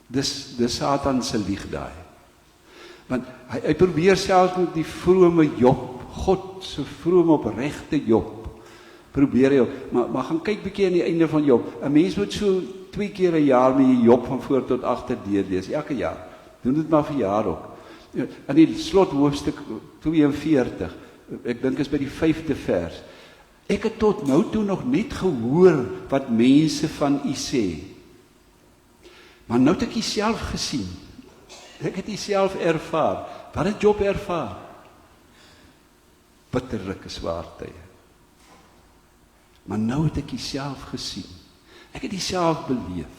Dis Satan se lieg daai. Want hy probeer selfs met die vrome Job, God se vrome opregte Job, probeer hy ook, maar gaan kyk bietjie aan die einde van Job. 'n Mens moet so 2 keer 'n jaar met die Job van voor tot agter deurlees, elke jaar. Doen dit maar vir jaar ook. In die slot hoofstuk 42, ek dink is by die 5de vers. Ek het tot nou toe nog net gehoor wat mense van u sê. Maar nou het ek self gesien. Ek het self ervaar. Wat het Job ervaar? Bitterlike swaar tye. Maar nou het ek self gesien. Ek het self beleef.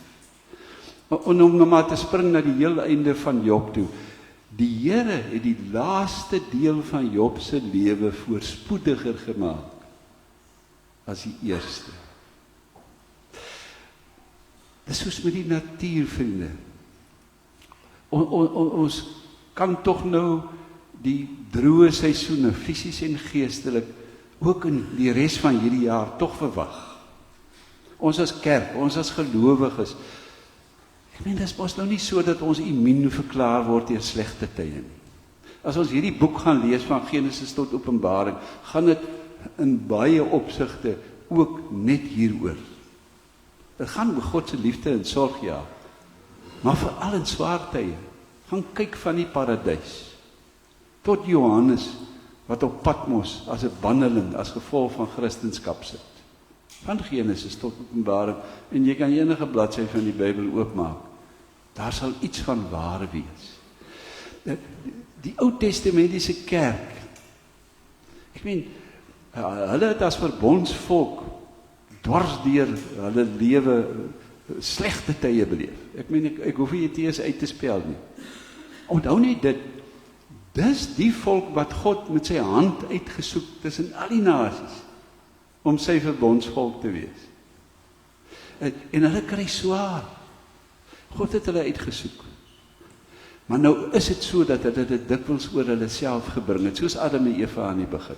En om nou maar te spring na die heel einde van Job toe. Die Here het die laaste deel van Job se lewe voorspoediger gemaak as die eerste. Dis soos met die natuur, vriende. Ons kan tog nou die droë seisoene, fisies en geestelik, ook in die res van hierdie jaar tog verwag. Ons as kerk, ons as gelowiges, ek meen, dis mos nou nie so dat ons immuun verklaar word teen slegte tye nie. As ons hierdie boek gaan lees van Genesis tot Openbaring, gaan dit in baie opsigte ook net hieroor. Dit gaan oor God se liefde en sorg, ja. Maar veral in swaar tye, gaan kyk van die paradys tot Johannes wat op Patmos as 'n banneling, as gevolg van Christendom sit. Van Genesis tot Openbaring, en jy kan enige bladsy van die Bybel oopmaak. Daar sal iets van waar wees. Die Ou Testamentiese kerk, ek meen, hulle het as verbondsvolk dwars deur hulle lewe slegte tye beleef. Ek meen, ek hoef nie eers uit te spel nie. Onthou net dit, dis die volk wat God met sy hand uitgesoek tussen al die nasies, om sy verbondsvolk te wees. En hulle kry swaar. God het hulle uitgesoek. Maar nou is dit so dat hulle dit dikwels oor hulle self gebring het, soos Adam en Eva aan die begin.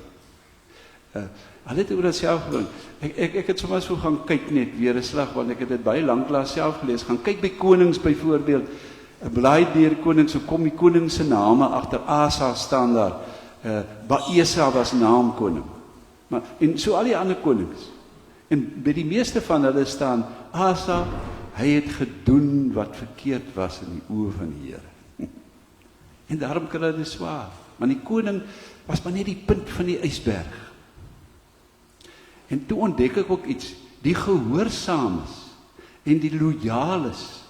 Hulle het oor hulle self gebring. Ek het sommer so gaan kyk net weer 'n slag, want ek het dit baie lanklaas self gelees. Gaan kyk by konings byvoorbeeld. 'n Blaai deur konings, so kom die koning se name agter. Asa staan daar. Baesa was naamkoning. Maar en so al die ander konings. En by die meeste van hulle staan Asa, hy het gedoen wat verkeerd was in die oë van die Here. En daarom kry hulle dit swaar. Maar die koning was maar net die punt van die ysberg. En toe ontdek ek ook iets, die gehoorsaames en die lojaales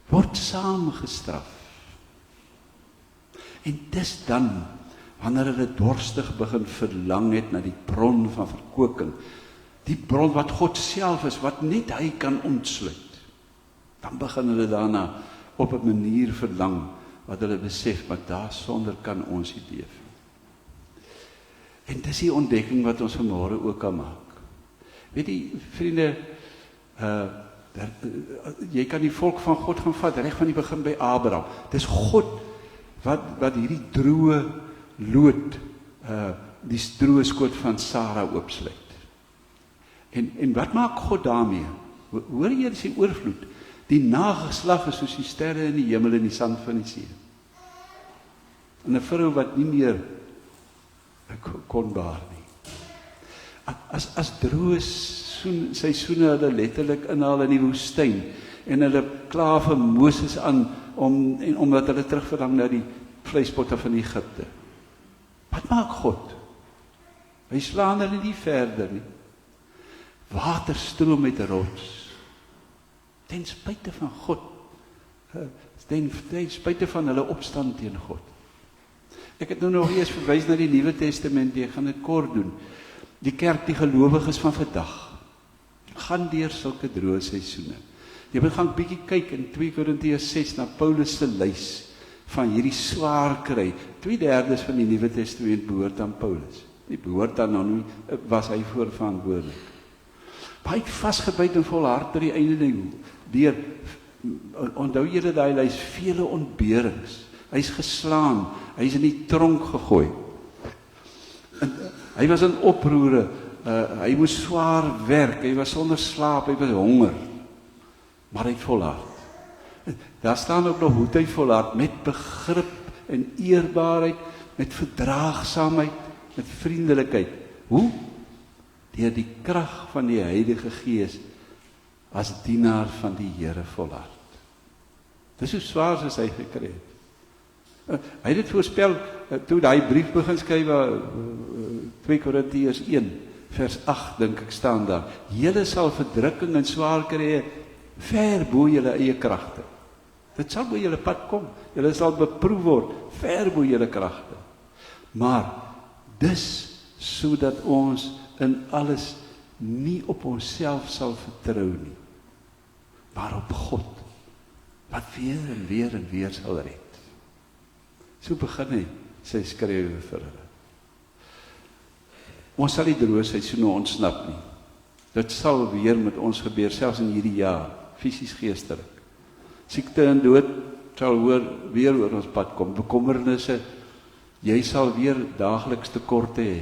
word saam gestraf. En dis dan, wanneer hulle dorstig begin verlang het na die bron van verkoeking, die bron wat God self is, wat net hy kan ontsluit, dan begin hulle daarna op 'n manier verlang, wat hulle besef, maar daarsonder kan ons nie leef. En dis die ontdekking wat ons vanmôre ook kan maak. Weet jy, vriende, jy kan die volk van God gaan vat, reg van die begin by Abraham. Dis God wat hierdie droë lood, die droë skoot van Sara oopsluit. En wat maak God daarmee? Hoor jy sy oorvloed? Die nageslag is soos die sterre in die hemel en die sand van die see. En 'n vrou wat nie meer kon baar nie. As droë seisoene hulle letterlik inhaal in die woestyn en hulle kla vir Moses aan omdat hulle terugverlang na die vleispotte van Egipte. Wat maak God? Hy slaan hulle nie verder nie. Water stroom uit 'n rots. Ten spyte van God. Ten spyte van hulle opstand teen God. Ek het nou nog eers verwys na die Nuwe Testament, ek gaan dit kort doen. Die kerk, die gelowiges van vandag, gaan deur sulke droë seisoene. Jy moet gaan bietjie kyk in 2 Korintiërs 6 na Paulus se lys van hierdie swaar kry. 2/3 van die Nuwe Testament behoort aan Paulus. Die behoort aan hom, was hy voor verantwoordelik. Maar hy het vasgebyt en volhard tot die einde deur. Onthou julle daai lys, vele ontberings. Hy's geslaan, hy's in die tronk gegooi. En hy was in oproere, hy moes swaar werk, hy was sonder slaap, hy was honger. Maar hy het volhard. Daar staan ook nog hoe hy volhard, met begrip en eerbaarheid, met verdraagsaamheid, met vriendelikheid. Hoe? Deur die krag van die Heilige Gees as dienaar van die Here volhard. Dis hoe swaar as hy gekry het. Hy het dit voorspel toe hy brief begin skryf, 2 Korintiërs 1 vers 8 dink ek staan daar. Julle sal verdrukking en swaar kry ver bo julle eie kragte. Dit sal by julle pad kom. Julle sal beproef word ver bo julle kragte. Maar dis sodat ons in alles nie op onsself sal vertrou nie, maar op God, wat weer en weer en weer sal red. So begin hy sy skrywe vir hulle. Ons sal die droë seisoene ontsnap nie. Dit sal weer met ons gebeur, selfs in hierdie jaar, fisies geestelik. Siekte en dood sal weer oor ons pad kom, bekommernisse, jy sal weer daagliks tekorte hê.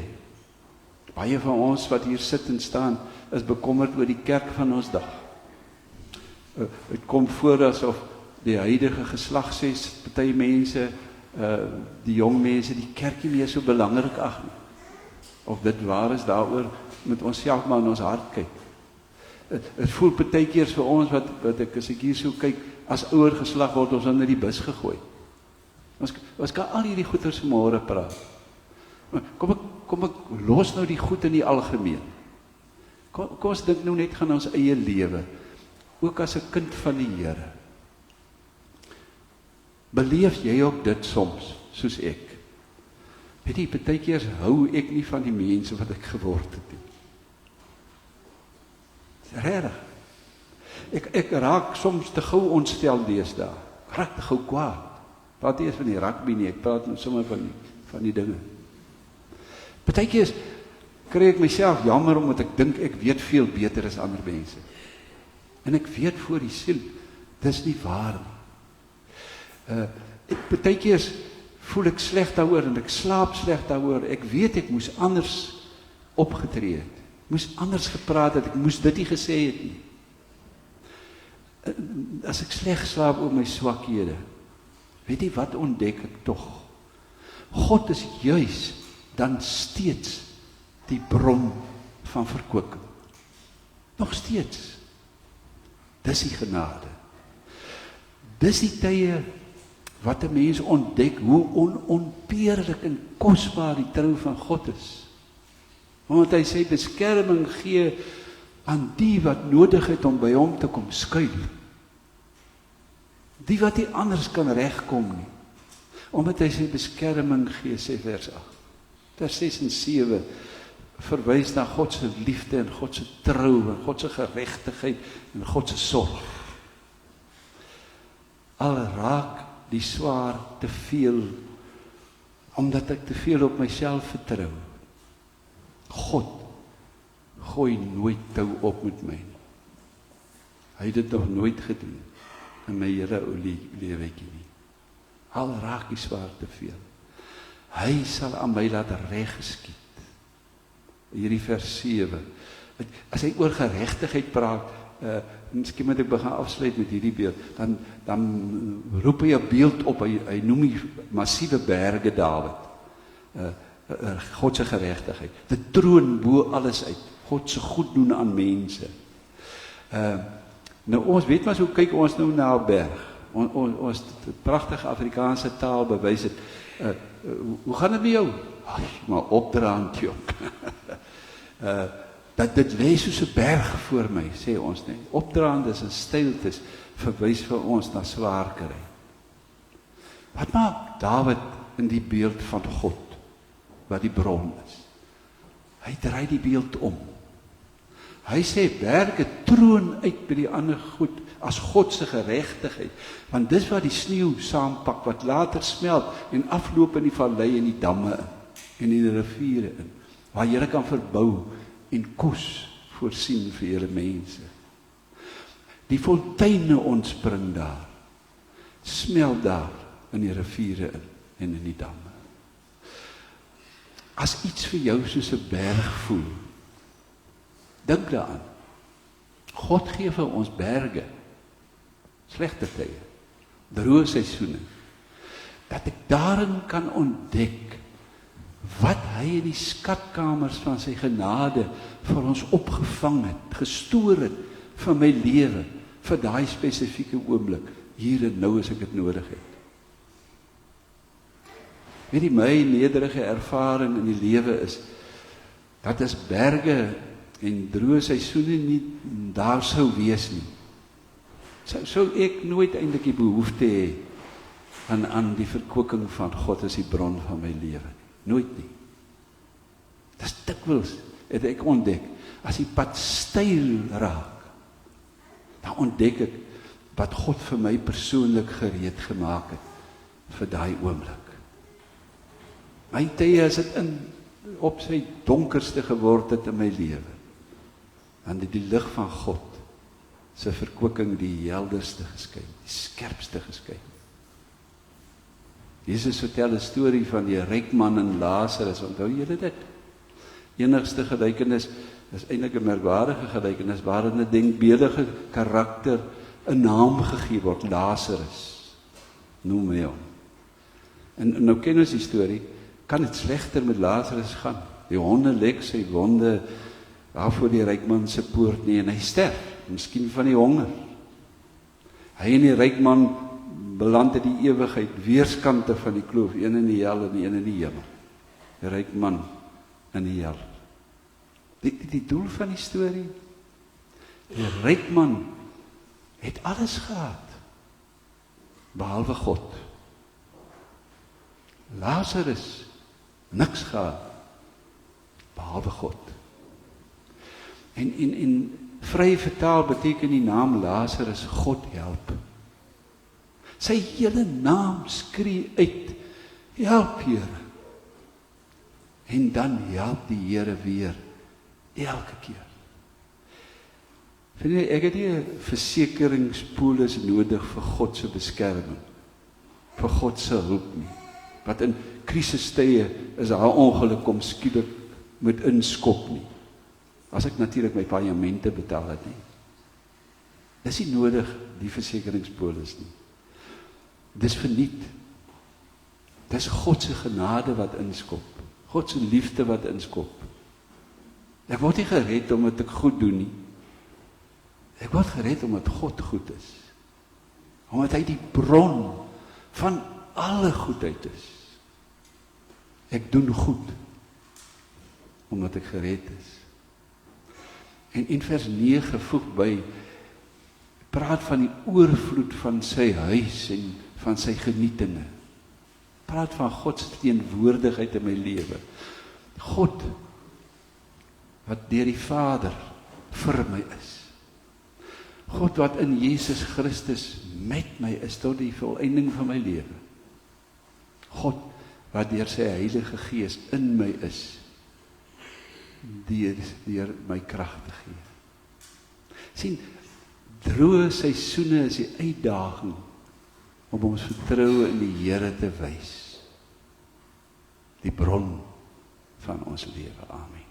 Baie van ons wat hier sit en staan, is bekommerd oor die kerk van ons dag. Het kom voor asof die huidige geslag sê, party mense, die jong mense, die kerk nie meer so belangrik ag nie. Of dit waar is, daaroor moet ons self maar in ons hart kyk. Het voel partykeer vir ons, wat ek, as ek hier so kyk, as ouer geslag word ons onder die bus gegooi. Ons kan al hierdie goeders môre praat. Kom ek los nou die goed in die algemeen. Kom ons dink nou net gaan ons eie lewe, ook as 'n kind van die Here. Beleef jy ook dit soms, soos ek? Weet jy, partykeer hou ek nie van die mense wat ek geword het nie. Regtig. Ek raak soms te gou ontstel deesdae. Ek raak te gou kwaad. Praat nie eens van die rugby nie, ek praat nou sommer van die dinge. Partykeer kry ek myself jammer omdat ek dink ek weet veel beter as ander mense. En ek weet voor die siel, dis nie waar nie. Partykeer voel ek sleg daaroor en ek slaap sleg daaroor. Ek weet ek moes anders opgetree het. Moes anders gepraat het, ek moes dit nie gesê het nie. As ek sleg slaap oor my swakhede, weet jy wat ontdek ek tog? God is juis dan steeds die bron van verkwikking. Nog steeds. Dis die genade. Dis die tye wat 'n mens ontdek hoe onontbeerlik en kosbaar die trou van God is. Want hy sê beskerming gee aan die wat nodig het om by hom te kom skuil. Die wat nie anders kan regkom nie. Omdat hy sy beskerming gee, sê vers 8. Vers 6 en 7 verwys na God se liefde en God se trou en God se geregtigheid en God se sorg. Al raak die swaar te veel, omdat ek te veel op myself vertrou. God gooi nooit tou op met my. Hy het dit nog nooit gedoen in my hele ou lewetjie nie. Al raak die swaar te veel. Hy sal aan my laat reg geskied. Hierdie vers 7. As hy oor geregtigheid praat, miskien moet ek begin afsluit met hierdie beeld, dan roep hy 'n beeld op, hy noem die massiewe berge Dawid. God se geregtigheid. Dit troon bo alles uit. God se goed doen aan mense. Nou ons weet maar so kyk ons nou na 'n berg. Ons pragtige Afrikaanse taal bewys het. Hoe gaan dit met jou? Ai, maar opdraand jou. Dat dit lê soos 'n berg voor my, sê ons net. Opdraand is 'n stiltes, verwys vir ons na swaar kry. Wat maak Dawid in die beeld van God, wat die bron is? Hy draai die beeld om. Hy sê berge troon uit by die ander goed as God se geregtigheid, want dis wat die sneeu saampak wat later smelt en afloop in die vallei en die damme in en in die riviere in, waar jy kan verbou en kos voorsien vir julle mense. Die fonteine ontspring daar, smelt daar in die riviere in en in die damme. As iets vir jou soos 'n berg voel, dink daaraan. God gee vir ons berge, slegte tye, droë seisoene, dat ek daarin kan ontdek wat hy in die skatkamers van sy genade vir ons opgevang het, gestoor het vir my lewe, vir daai spesifieke oomblik, hier en nou as ek dit nodig het. Weet jy, my nederige ervaring in die lewe is, dat is berge en droë seisoene nie daar sou wees nie. Sou ek nooit eintlik die behoefte hê aan die verkwikking van God as die bron van my lewe. Nooit nie. Dis dikwels het ek ontdek, as die pad styl raak, dan ontdek ek wat God vir my persoonlik gereed gemaak het vir daai oomblik. My tye as dit op sy donkerste geword het in my lewe, dan het die lig van God se verkwikking die helderste geskyn, die skerpste geskyn. Jesus vertel 'n storie van die ryk man en Lazarus, onthou julle dit? Enigste gelykenis is eintlik 'n merkwaardige gelykenis waarin 'n denkbeeldige karakter 'n naam gegee word, Lazarus. Noem hy hom. En nou ken ons die storie, kan dit slegter met Lazarus gaan? Die honde lek sy wonde daar voor die ryk man se poort nie en hy sterf, miskien van die honger. Hy en die ryk man beland in die ewigheid, weerskante van die kloof, een in die hel en een in die hemel. Die ryk man in die hel. Die doel van die storie, die ryk man het alles gehad, behalwe God. Lazarus, niks gehad, behalwe God. En vry vertaal beteken die naam Lazarus, God help. Sy hele naam skree uit, help Here. En dan help die Here weer, elke keer. Vind jy, ek het nie 'n versekeringspolis nodig vir God se beskerming, vir God se hulp nie. Wat in krisistye is daar 'n ongeluk kom skielik moet inskop nie. As ek natuurlik my paemente betaal het nie. Dis nie nodig die versekeringspolis nie. Dis verniet. Dis God se genade wat inskop. God se liefde wat inskop. Ek word nie gered omdat ek goed doen nie. Ek word gered omdat God goed is. Omdat hy die bron van alle goedheid is. Ek doen goed omdat ek gered is. En in vers 9 voeg by, praat van die oorvloed van sy huis en van sy genietinge. Praat van God se teenwoordigheid in my lewe. God wat deur die Vader vir my is. God wat in Jesus Christus met my is tot die volëinding van my lewe. God wat deur sy Heilige Gees in my is, deur my krag te gee. Sien, droë seisoene is die uitdaging om ons vertroue in die Here te wys. Die bron van ons lewe. Amen.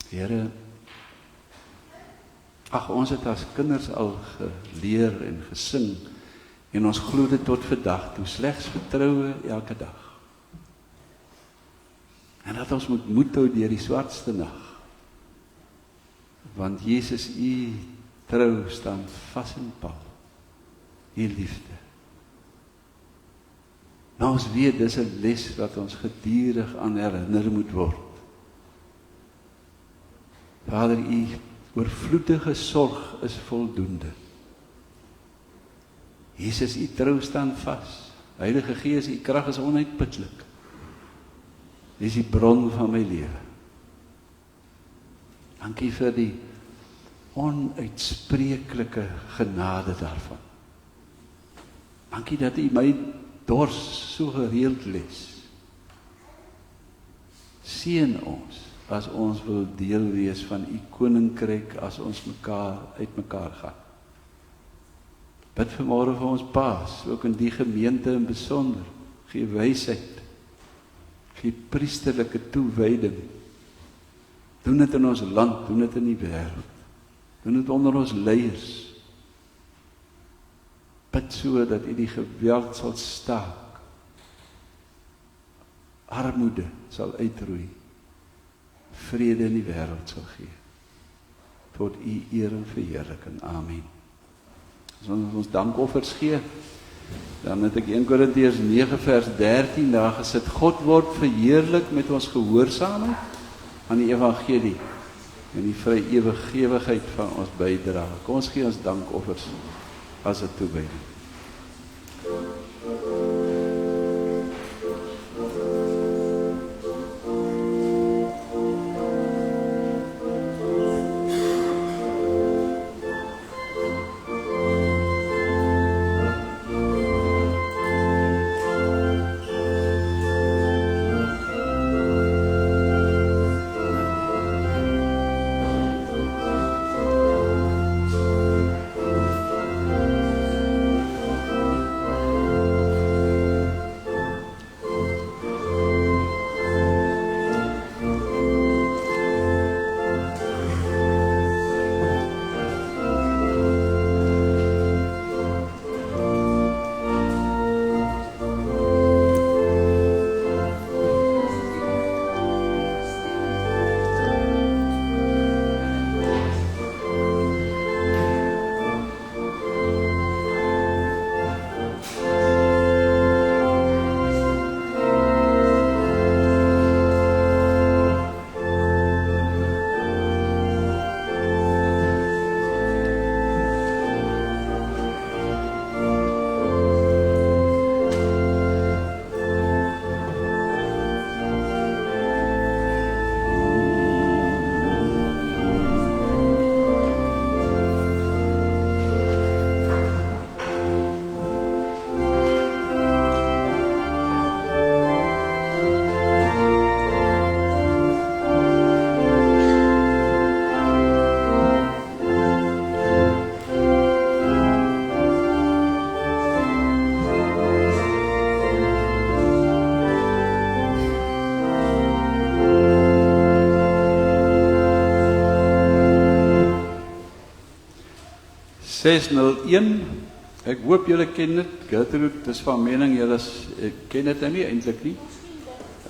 Here, ag, ons het as kinders al geleer en gesing en ons glo dit tot vandag toe, slegs vertroue elke dag. En dat ons moet moed hou deur die swartste nag. Want Jesus, u trou staan vas en pal. U liefde. Nou ons weet, dis 'n les wat ons gedurig aan herinner moet word. Vader, u oorvloedige sorg is voldoende. Jesus, u trou staan vas. Heilige Gees, u krag is onuitputlik. U is die bron van my lewe. Dankie vir die onuitspreeklike genade daarvan. Dankie dat u my dors so gereeld les. Seën ons as ons wil deel wees van u koninkryk as ons uit mekaar gaan. Bid vanmôre vir ons paas, ook in die gemeente in besonder. Gee wysheid, gee priesterlike toewyding. Doen dit in ons land, doen dit in die wêreld. Doen dit onder ons leiers. Bid so dat u die geweld sal staak. Armoede sal uitroei. Vrede in die wêreld sal gee. Tot u eer en verheerliking. Amen. As ons dankoffers gee, dan het ek 1 Korintiërs 9 vers 13 daar gesit. God word verheerlik met ons gehoorsaamheid aan die evangelie en die vrygewigheid van ons bydrae. Kom ons gee ons dankoffers as 'n toewyding. (601), ek hoop julle ken dit. Gertrude, dis van mening julle ken dit nou nie eintlik nie.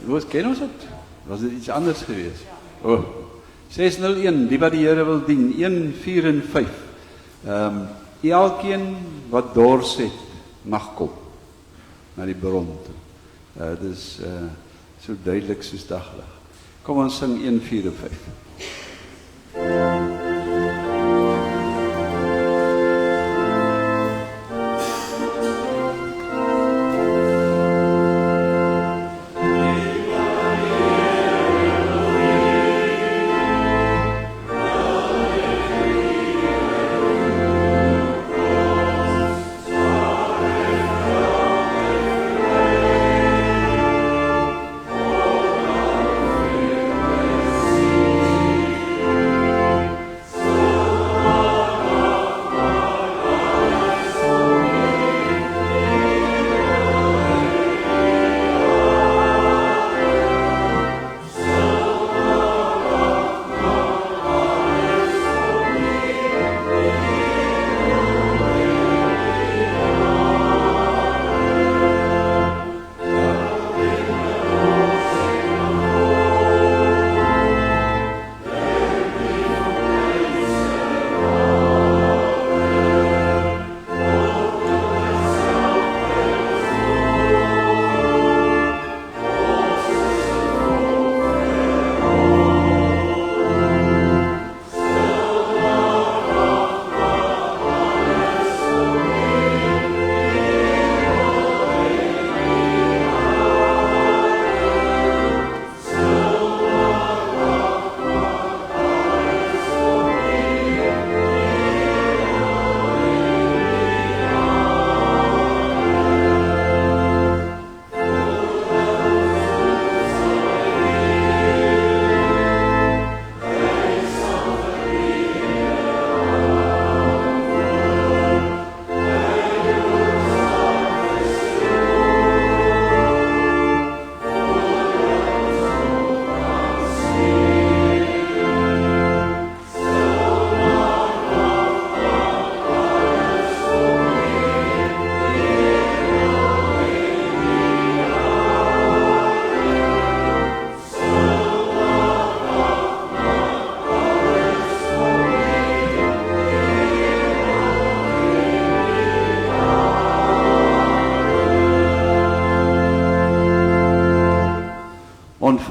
Wat ken ons dit? Was dit iets anders geweest? O, 601, die wat die Here wil dien, 1, 4 en 5. Elkeen wat dors het, mag kom na die bron toe. Dis so duidelik soos daglig. Kom ons sing 1, 4 en 5.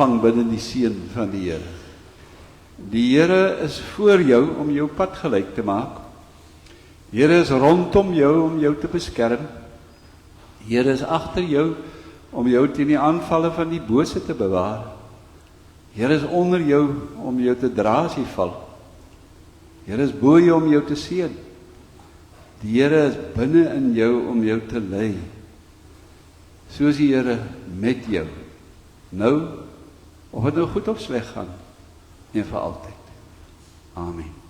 ontvang binne die seën van die Here. Die Here is voor jou om jou pad gelyk te maak. Die Here is rondom jou om jou te beskerm. Die Here is agter jou om jou teen die aanvalle van die bose te bewaar. Die Here is onder jou om jou te dra as jy val. Die Here is bo jou om jou te seën. Die Here is binne in jou om jou te lei. So is die Here met jou. Nou, of het nou goed of sleg gaan, en vir altyd. Amen.